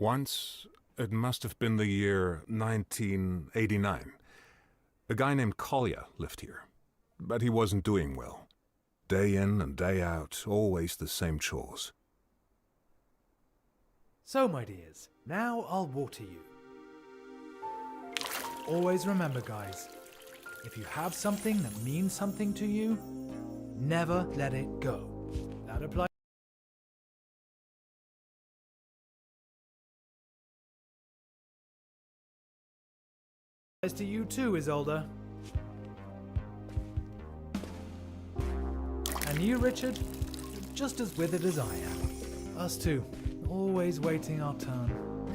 Once, it must have been the year 1989, a guy named Kolya lived here, but he wasn't doing well. Day in and day out, always the same chores. So, my dears, now I'll water you. Always remember, guys, if you have something that means something to you, never let it go. That applies to you too, Isolde. And you, Richard, you're just as withered as I am. Us too, always waiting our turn,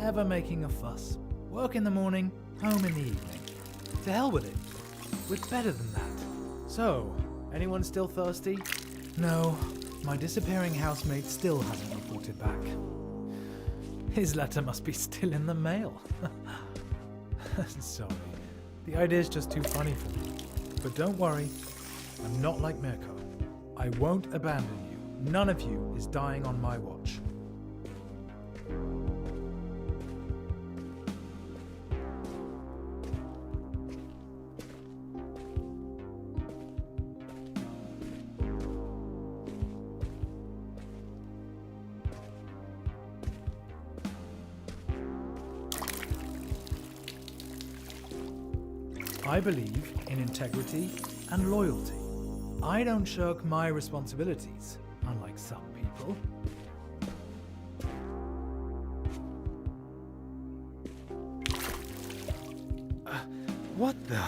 never making a fuss. Work in the morning, home in the evening. To hell with it. We're better than that. So, anyone still thirsty? No, my disappearing housemate still hasn't reported back. His letter must be still in the mail. Sorry, the idea's just too funny for me. But don't worry, I'm not like Mirko. I won't abandon you. None of you is dying on my watch. I believe in integrity and loyalty. I don't shirk my responsibilities, unlike some people. What the?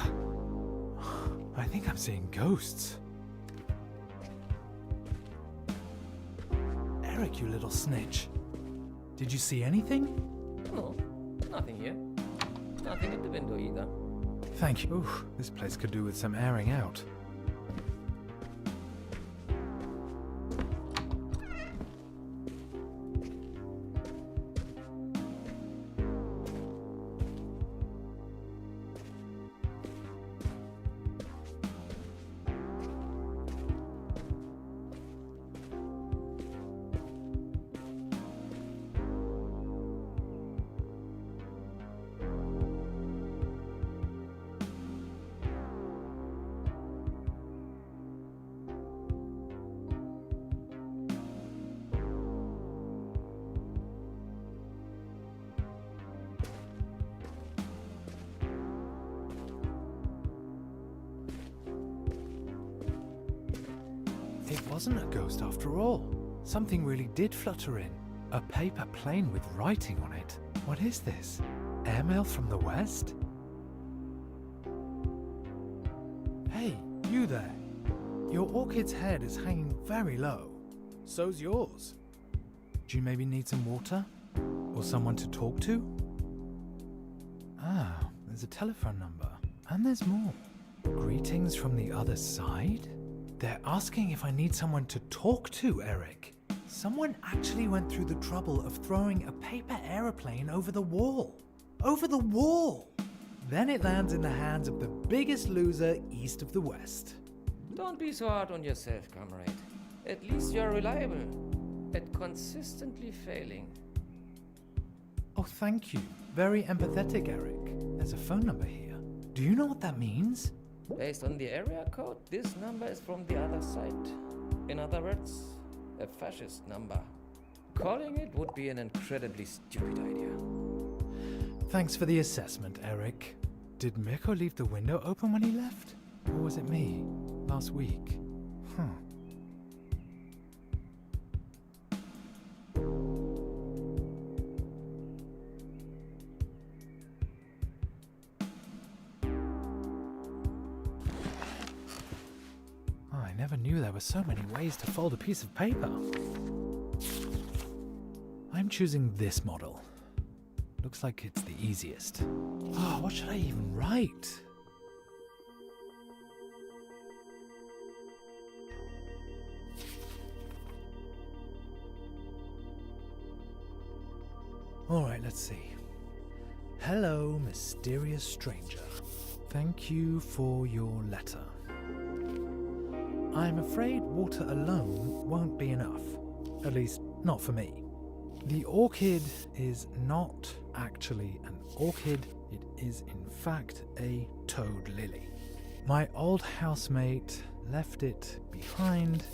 I think I'm seeing ghosts. Eric, you little snitch. Did you see anything? No, nothing here. Nothing at the window either. Thank you. Oof, this place could do with some airing out. It wasn't a ghost after all. Something really did flutter in. A paper plane with writing on it. What is this? Airmail from the west? Hey, you there. Your orchid's head is hanging very low. So's yours. Do you maybe need some water? Or someone to talk to? Ah, there's a telephone number. And there's more. Greetings from the other side? They're asking if I need someone to talk to, Eric. Someone actually went through the trouble of throwing a paper aeroplane over the wall. Over the wall! Then it lands in the hands of the biggest loser east of the west. Don't be so hard on yourself, comrade. At least you're reliable. At consistently failing. Oh, thank you. Very empathetic, Eric. There's a phone number here. Do you know what that means? Based on the area code, this number is from the other side. In other words, a fascist number. Calling it would be an incredibly stupid idea. Thanks for the assessment, Eric. Did Mirko leave the window open when he left? Or was it me? Last week? I never knew there were so many ways to fold a piece of paper. I'm choosing this model. Looks like it's the easiest. Oh, what should I even write? Alright, let's see. Hello, mysterious stranger. Thank you for your letter. I'm afraid water alone won't be enough. At least, not for me. The orchid is not actually an orchid, it is in fact a toad lily. My old housemate left it behind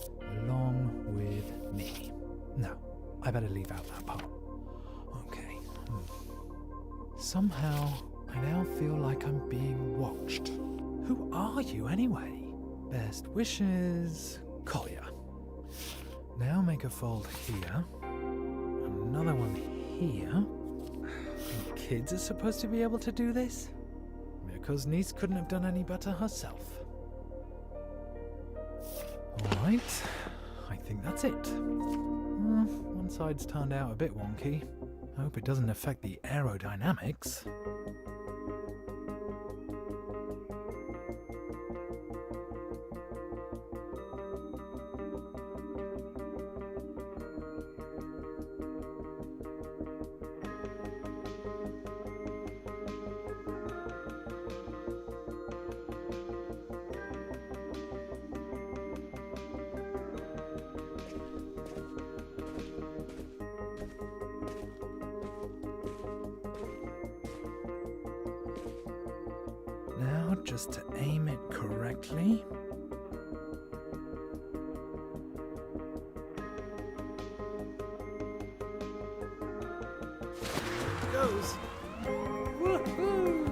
along with me. No, I better leave out that part. Okay. Somehow, I now feel like I'm being watched. Who are you anyway? Best wishes, Collier. Now make a fold here. Another one here. And kids are supposed to be able to do this? Because niece couldn't have done any better herself. Alright, I think that's it. One side's turned out a bit wonky. I hope it doesn't affect the aerodynamics. Now, just to aim it correctly. It goes. Woohoo!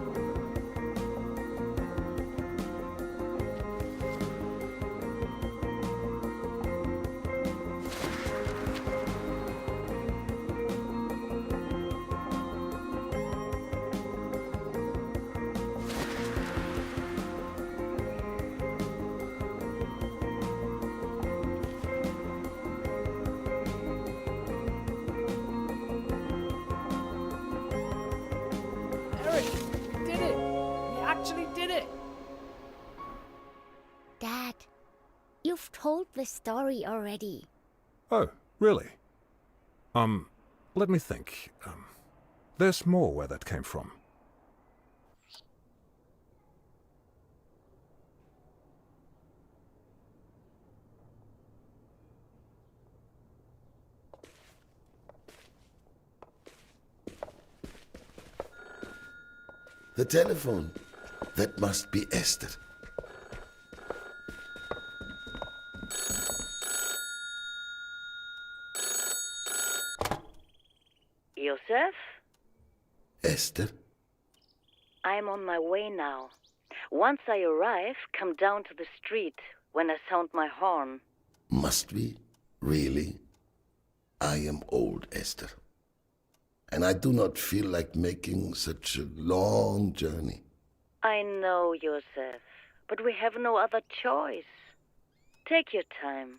Did it! We actually did it! Dad, you've told the story already. Oh, really? Let me think. There's more where that came from. The telephone. That must be Esther. Joseph, Esther? I'm on my way now. Once I arrive, come down to the street when I sound my horn. Must we? Really? I am old, Esther. And I do not feel like making such a long journey. I know, Joseph, but we have no other choice. Take your time.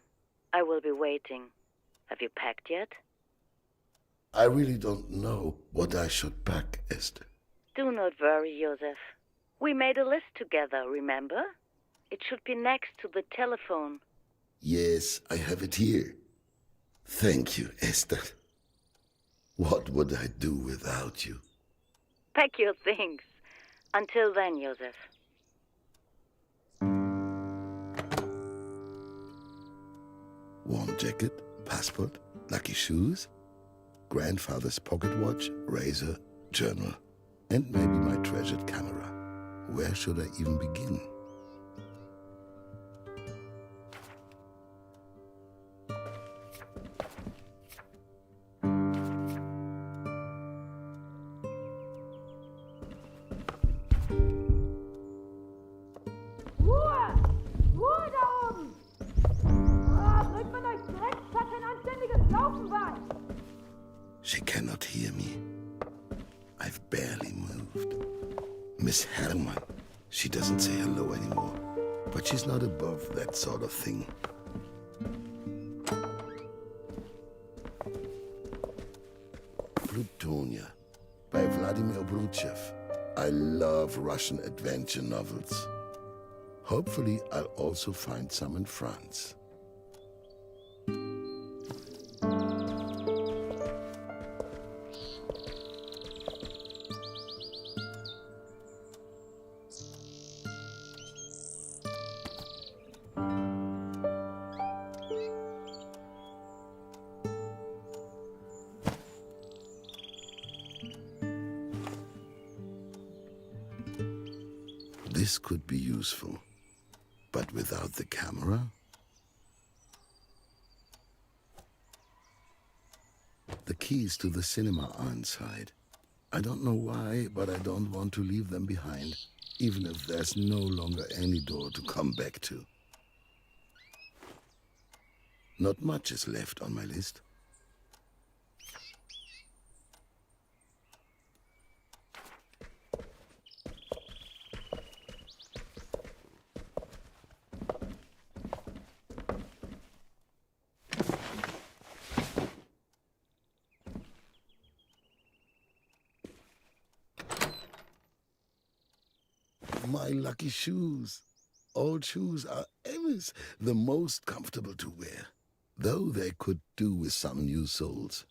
I will be waiting. Have you packed yet? I really don't know what I should pack, Esther. Do not worry, Joseph. We made a list together, remember? It should be next to the telephone. Yes, I have it here. Thank you, Esther. What would I do without you? Pack your things. Until then, Joseph. Warm jacket, passport, lucky shoes, grandfather's pocket watch, razor, journal, and maybe my treasured camera. Where should I even begin? Ruhe! Ruhe da oben! Bringt man euch Drecksack ein anständiges Laufen bei! She cannot hear me. I've barely moved. Miss Herman, she doesn't say hello anymore, but she's not above that sort of thing. Plutonia by Vladimir Bruchev. I love Russian adventure novels. Hopefully, I'll also find some in France. This could be useful. But without the camera? The keys to the cinema are inside. I don't know why, but I don't want to leave them behind, even if there's no longer any door to come back to. Not much is left on my list. My lucky shoes. Old shoes are always the most comfortable to wear, though they could do with some new soles.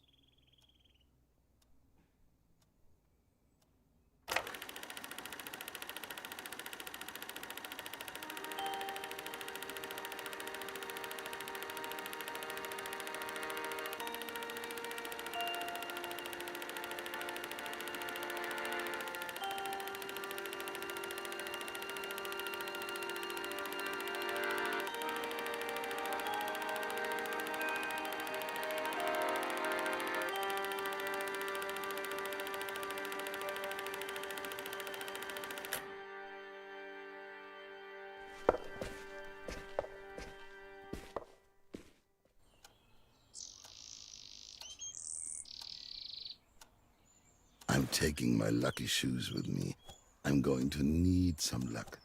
I'm taking my lucky shoes with me. I'm going to need some luck.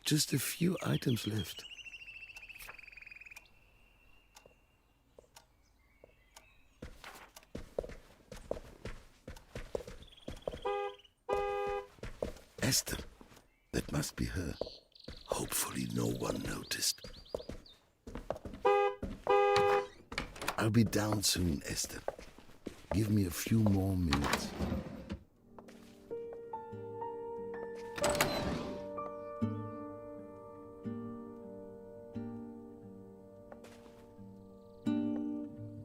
Just a few items left. Esther. That must be her. Hopefully no one noticed. I'll be down soon, Esther. Give me a few more minutes.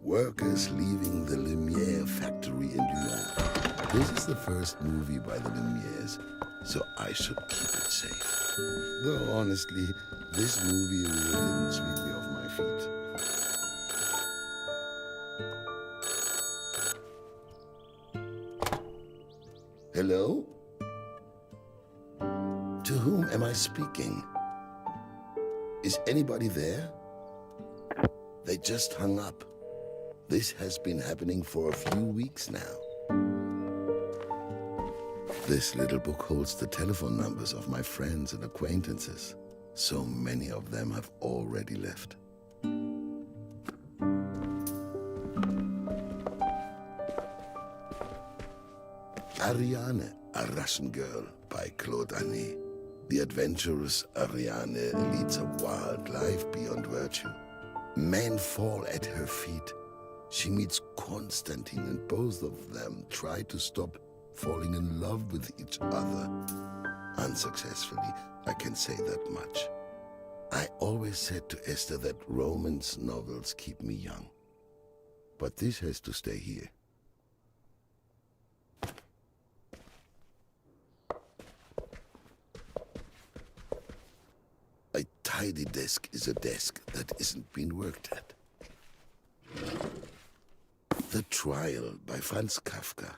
Workers leaving the Lumiere factory in Lyon. This is the first movie by the Lumieres, so I should keep it safe. Though honestly, this movie really didn't sweep me off my feet. Hello? To whom am I speaking? Is anybody there? They just hung up. This has been happening for a few weeks now. This little book holds the telephone numbers of my friends and acquaintances. So many of them have already left. Ariane, a Russian Girl by Claude Anet. The adventurous Ariane leads a wild life beyond virtue. Men fall at her feet. She meets Constantine and both of them try to stop falling in love with each other. Unsuccessfully, I can say that much. I always said to Esther that romance novels keep me young. But this has to stay here. tidy desk is a desk that isn't being worked at. The Trial by Franz Kafka.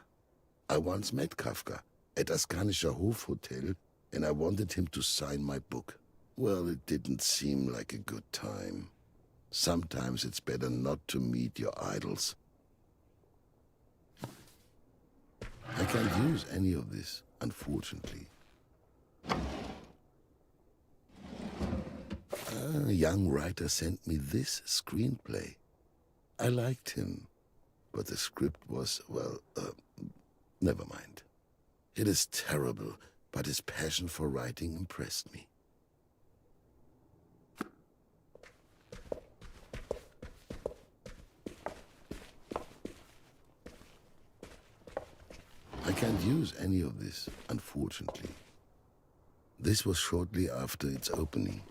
I once met Kafka at Askanischer Hofhotel, and I wanted him to sign my book. Well, it didn't seem like a good time. Sometimes it's better not to meet your idols. I can't use any of this, unfortunately. A young writer sent me this screenplay. I liked him, but the script was, well, never mind. It is terrible, but his passion for writing impressed me. I can't use any of this, unfortunately. This was shortly after its opening.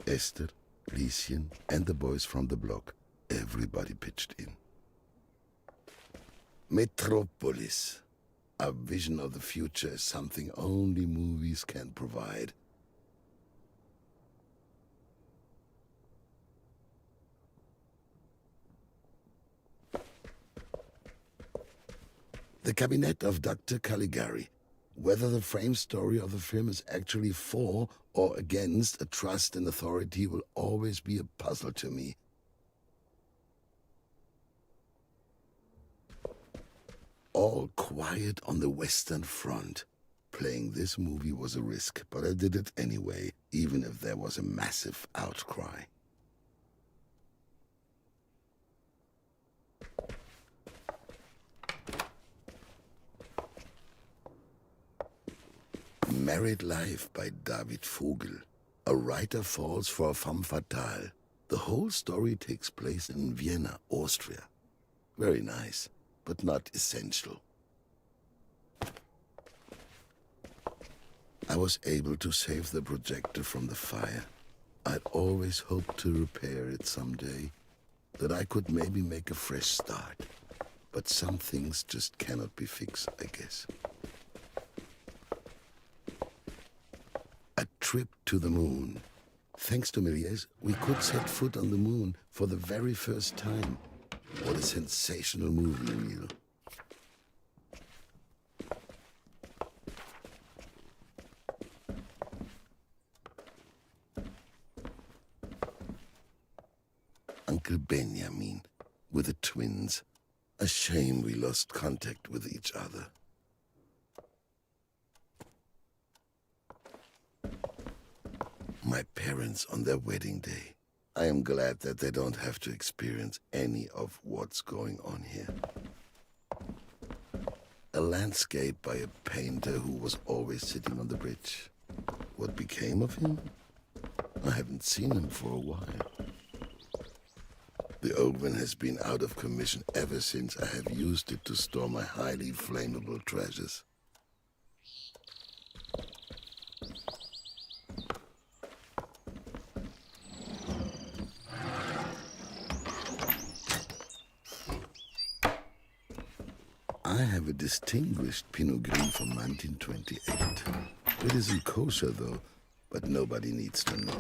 Esther, Lieschen, and the boys from the block, everybody pitched in. Metropolis. A vision of the future is something only movies can provide. The Cabinet of Dr. Caligari. Whether the frame story of the film is actually for or against a trust in authority will always be a puzzle to me. All Quiet on the Western Front. Playing this movie was a risk, but I did it anyway, even if there was a massive outcry. Married Life by David Vogel. A writer falls for a femme fatale. The whole story takes place in Vienna, Austria. Very nice, but not essential. I was able to save the projector from the fire. I'd always hoped to repair it someday, that I could maybe make a fresh start. But some things just cannot be fixed, I guess. A Trip to the Moon. Thanks to Méliès, we could set foot on the moon for the very first time. What a sensational movie reel. Uncle Benjamin with the twins. A shame we lost contact with each other. My parents on their wedding day. I am glad that they don't have to experience any of what's going on here. A landscape by a painter who was always sitting on the bridge. What became of him? I haven't seen him for a while. The oven has been out of commission ever since I have used it to store my highly flammable treasures. I have a distinguished Pinot Gris from 1928. It isn't kosher, though, but nobody needs to know.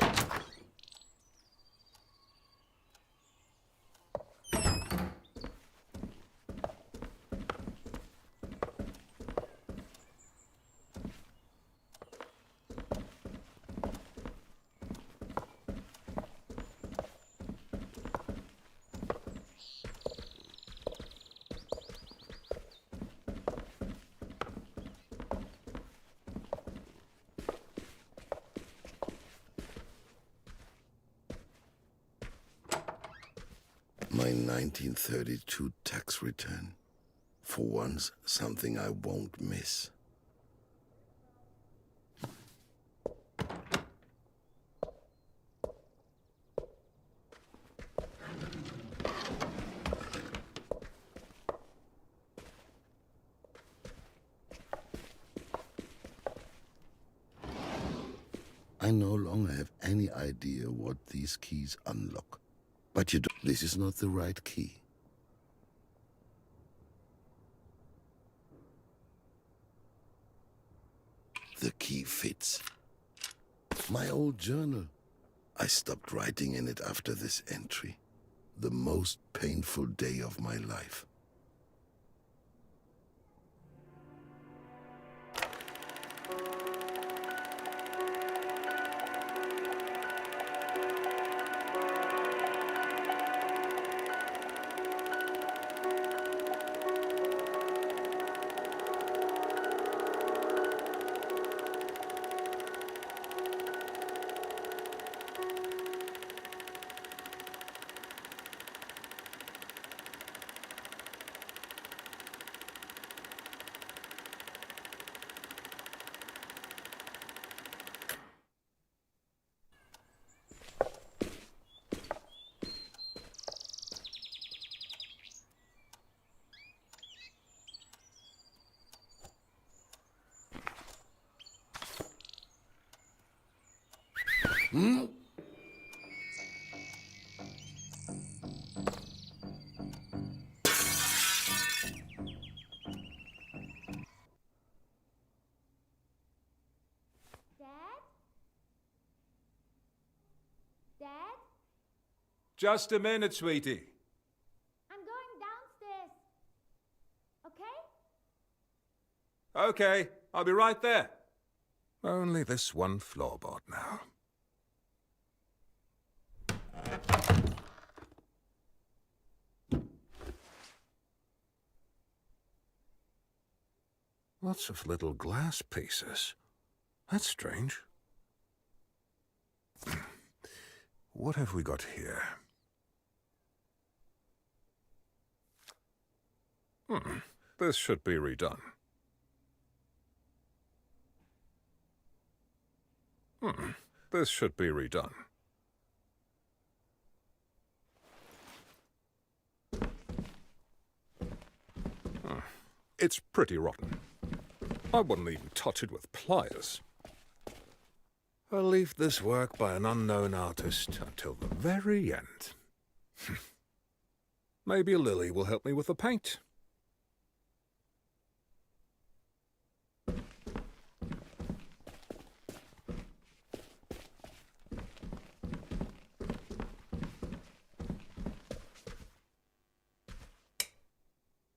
My 1932 tax return. For once, something I won't miss. I no longer have any idea what these keys unlock. But you don't. This is not the right key. The key fits. My old journal. I stopped writing in it after this entry. The most painful day of my life. Dad? Just a minute, sweetie. I'm going downstairs. Okay? Okay, I'll be right there. Only this one floorboard now. Lots of little glass pieces. That's strange. What have we got here? This should be redone. This should be redone. It's pretty rotten. I wouldn't even touch it with pliers. I'll leave this work by an unknown artist until the very end. Maybe Lily will help me with the paint.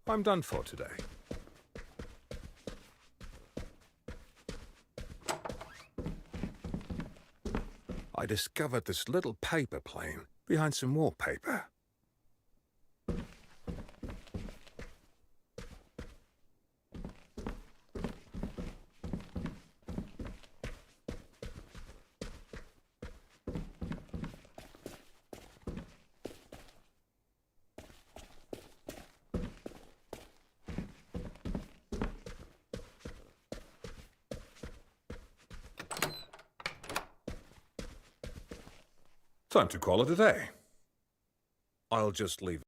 I'm done for today. I discovered this little paper plane behind some wallpaper. Time to call it a day. I'll just leave